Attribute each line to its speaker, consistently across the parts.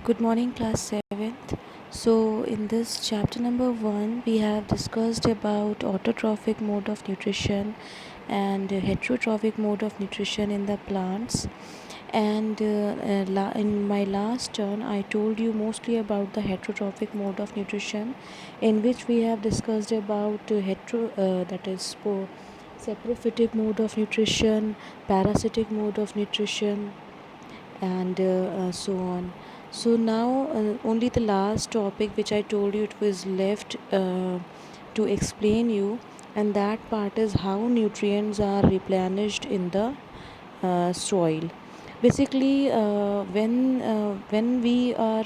Speaker 1: Good morning, class 7th. So, in this chapter number 1, we have discussed about autotrophic mode of nutrition and heterotrophic mode of nutrition in the plants. And in my last turn, I told you mostly about the heterotrophic mode of nutrition, in which we have discussed about saprophytic mode of nutrition, parasitic mode of nutrition, and so on. So now only the last topic which I told you it was left to explain you, and that part is how nutrients are replenished in the soil. Basically, when we are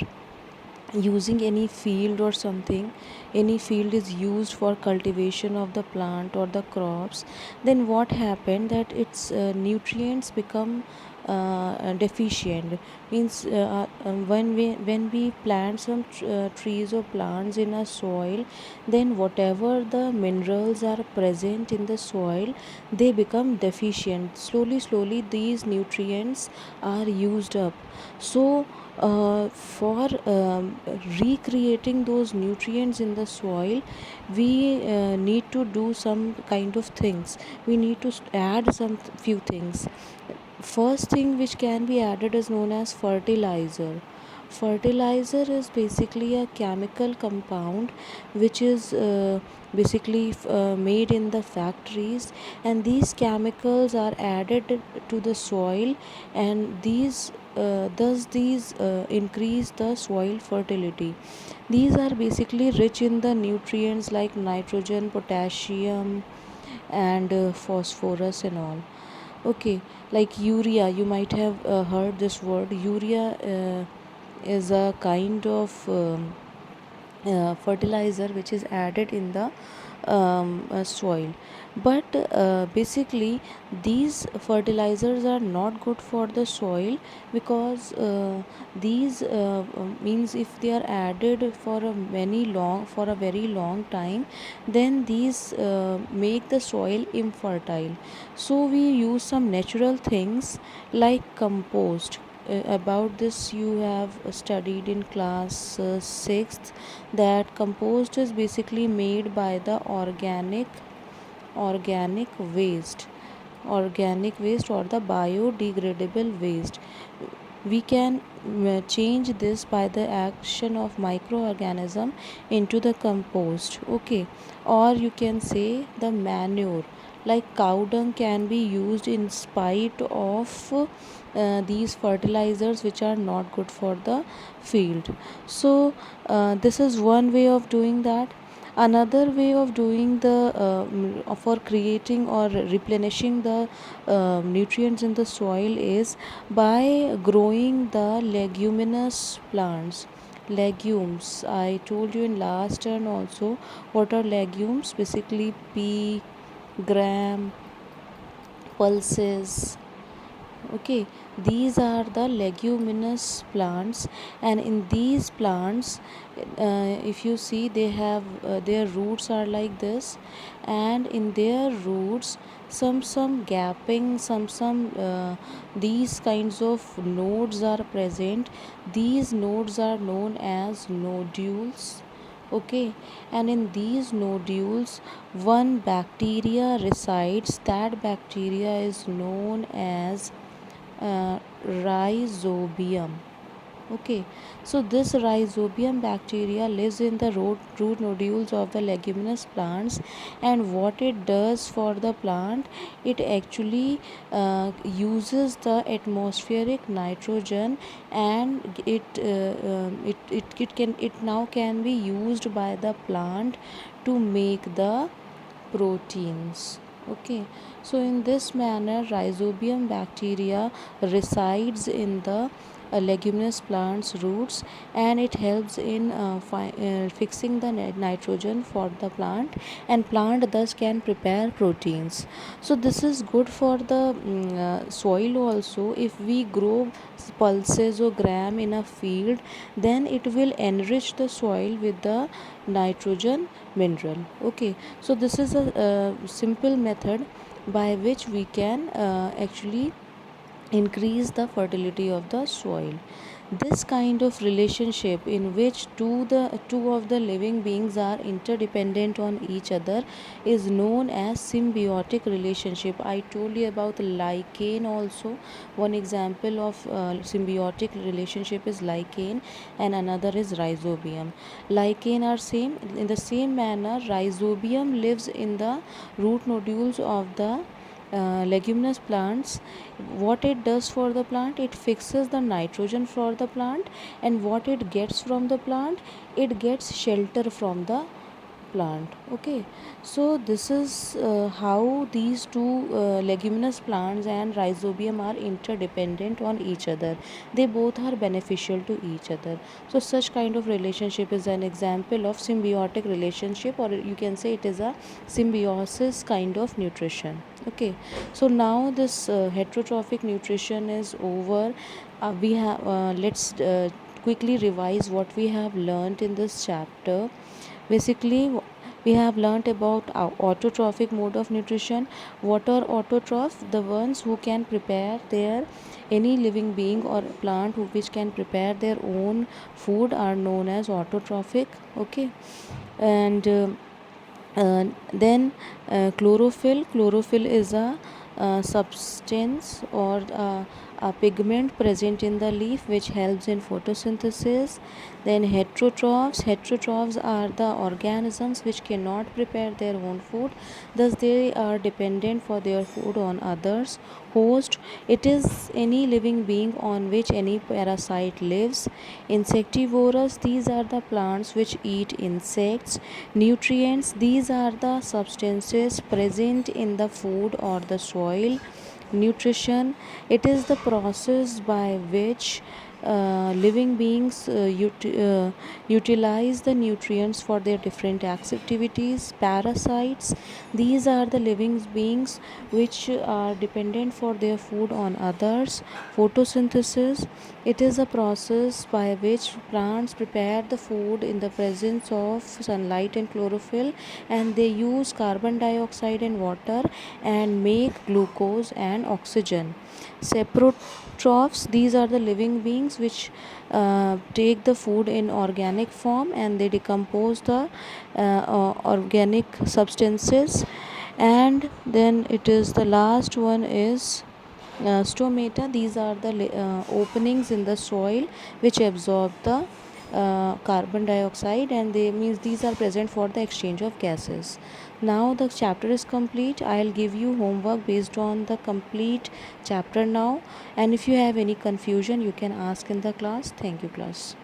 Speaker 1: using any field or something, any field is used for cultivation of the plant or the crops, then what happened that its nutrients become deficient. Means when we plant some trees or plants in a soil, then whatever the minerals are present in the soil, they become deficient. Slowly these nutrients are used up. So for recreating those nutrients in the soil, we need to do some kind of things. We need to add some few things. First thing which can be added is known as fertilizer. Fertilizer is basically a chemical compound which is basically made in the factories, and these chemicals are added to the soil, and these increase the soil fertility. These are basically rich in the nutrients like nitrogen, potassium, and phosphorus and all. Okay, like urea, you might have heard this word. Urea is a kind of fertilizer which is added in the soil. But basically these fertilizers are not good for the soil, because these means if they are added for a very long time, then these make the soil infertile. So we use some natural things like compost. About this you have studied in class 6th, that compost is basically made by the organic waste or the biodegradable waste. We can change this by the action of microorganism into the compost. Okay, or you can say the manure, like cow dung can be used in spite of these fertilizers which are not good for the field. So this is one way of doing that. Another way of doing the for creating or replenishing the nutrients in the soil is by growing the leguminous plants. Legumes, I told you in last turn also what are legumes. Basically pea, gram, pulses. Okay, these are the leguminous plants, and in these plants, if you see, they have their roots are like this, and in their roots some gapping, some these kinds of nodes are present. These nodes are known as nodules. Okay, and in these nodules one bacteria resides. That bacteria is known as rhizobium. Okay, so this rhizobium bacteria lives in the root nodules of the leguminous plants, and what it does for the plant, it actually uses the atmospheric nitrogen, and it now can be used by the plant to make the proteins. Okay, so in this manner rhizobium bacteria resides in the leguminous plants roots, and it helps in fixing the nitrogen for the plant, and plant thus can prepare proteins. So this is good for the soil also. If we grow pulses or gram in a field, then it will enrich the soil with the nitrogen mineral. Okay, so this is a simple method by which we can actually increase the fertility of the soil. This kind of relationship in which two of the living beings are interdependent on each other is known as symbiotic relationship. I told you about lichen also. One example of symbiotic relationship is lichen, and another is rhizobium. Lichen are same. In the same manner, rhizobium lives in the root nodules of the leguminous plants. What it does for the plant, it fixes the nitrogen for the plant, and what it gets from the plant, it gets shelter from the plant. Okay, so this is how these two leguminous plants and rhizobium are interdependent on each other. They both are beneficial to each other. So such kind of relationship is an example of symbiotic relationship, or you can say it is a symbiosis kind of nutrition. Okay, so now this heterotrophic nutrition is over. We have let's quickly revise what we have learned in this chapter. Basically, we have learnt about our autotrophic mode of nutrition. What are autotroph? The ones who can prepare their any living being or plant which can prepare their own food are known as autotrophic. Okay, and then chlorophyll is a substance or a pigment present in the leaf which helps in photosynthesis. Then heterotrophs are the organisms which cannot prepare their own food, thus they are dependent for their food on others. Host, it is any living being on which any parasite lives. Insectivorous, these are the plants which eat insects. Nutrients, these are the substances present in the food or the soil. Nutrition, it is the process by which living beings utilize the nutrients for their different activities. Parasites, these are the living beings which are dependent for their food on others. Photosynthesis, it is a process by which plants prepare the food in the presence of sunlight and chlorophyll, and they use carbon dioxide and water and make glucose and oxygen. Saprotrophs, these are the living beings which take the food in organic form and they decompose the organic substances. And then it is the last one is stomata. These are the openings in the soil which absorb the carbon dioxide, and they means these are present for the exchange of gases. Now the chapter is complete. I'll give you homework based on the complete chapter now, and if you have any confusion you can ask in the class. Thank you, class.